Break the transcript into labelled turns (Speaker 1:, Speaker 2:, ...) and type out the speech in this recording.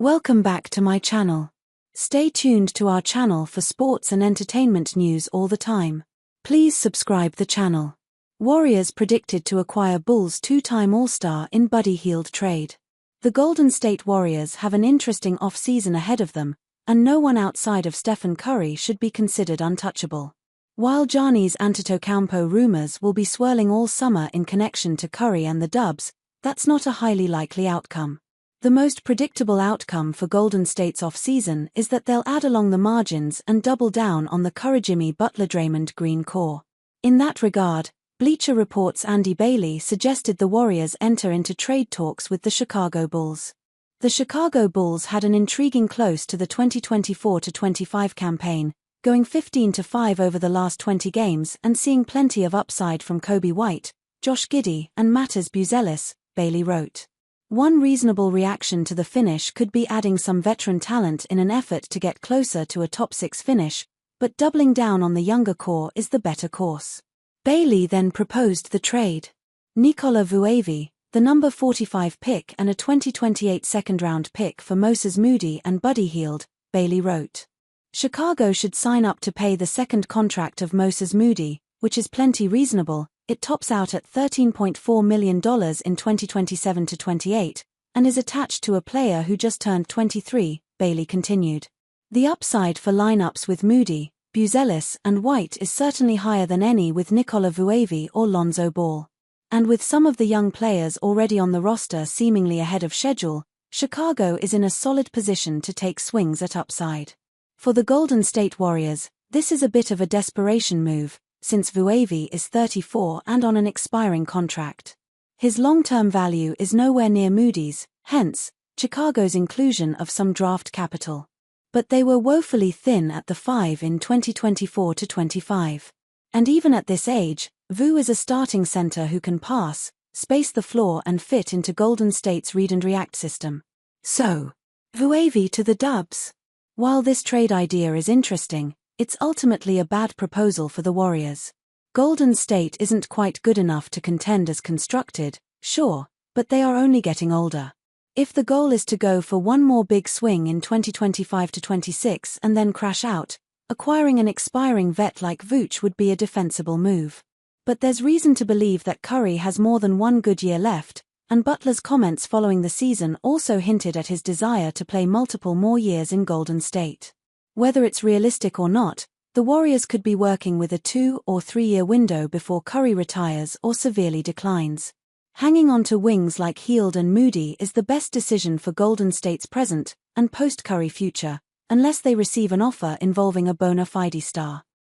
Speaker 1: Welcome back to my channel. Stay tuned to our channel for sports and entertainment news all the time. Please subscribe the channel. Warriors predicted to acquire Bulls two-time All-Star in Buddy Hield trade. The Golden State Warriors have an interesting off-season ahead of them, and no one outside of Stephen Curry should be considered untouchable. While Giannis Antetokounmpo rumors will be swirling all summer in connection to Curry and the Dubs, that's not a highly likely outcome. The most predictable outcome for Golden State's off-season is that they'll add along the margins and double down on the Curry-Jimmy Butler-Draymond Green core. In that regard, Bleacher Report's Andy Bailey suggested the Warriors enter into trade talks with the Chicago Bulls. The Chicago Bulls had an intriguing close to the 2024-25 campaign, going 15-5 over the last 20 games and seeing plenty of upside from Kobe White, Josh Giddey and Matas Buzelis, Bailey wrote. One reasonable reaction to the finish could be adding some veteran talent in an effort to get closer to a top 6 finish, but doubling down on the younger core is the better course. Bailey then proposed the trade. Nikola Vuevi, the number 45 pick and a 2028 second-round pick for Moses Moody and Buddy Hield, Bailey wrote. Chicago should sign up to pay the second contract of Moses Moody, which is plenty reasonable. It tops out at $13.4 million in 2027-28, and is attached to a player who just turned 23, Bailey continued. The upside for lineups with Moody, Buzelis and White is certainly higher than any with Nikola Vuevi or Lonzo Ball. And with some of the young players already on the roster seemingly ahead of schedule, Chicago is in a solid position to take swings at upside. For the Golden State Warriors, this is a bit of a desperation move, since Vuevi is 34 and on an expiring contract. His long-term value is nowhere near Moody's, hence, Chicago's inclusion of some draft capital. But they were woefully thin at the 5 in 2024-25. And even at this age, Vu is a starting center who can pass, space the floor and fit into Golden State's read-and-react system. So, Vuevi to the Dubs. While this trade idea is interesting, it's ultimately a bad proposal for the Warriors. Golden State isn't quite good enough to contend as constructed, sure, but they are only getting older. If the goal is to go for one more big swing in 2025-26 and then crash out, acquiring an expiring vet like Vooch would be a defensible move. But there's reason to believe that Curry has more than one good year left, and Butler's comments following the season also hinted at his desire to play multiple more years in Golden State. Whether it's realistic or not, the Warriors could be working with a 2- or 3-year window before Curry retires or severely declines. Hanging on to wings like Hield and Moody is the best decision for Golden State's present and post-Curry future, unless they receive an offer involving a bona fide star.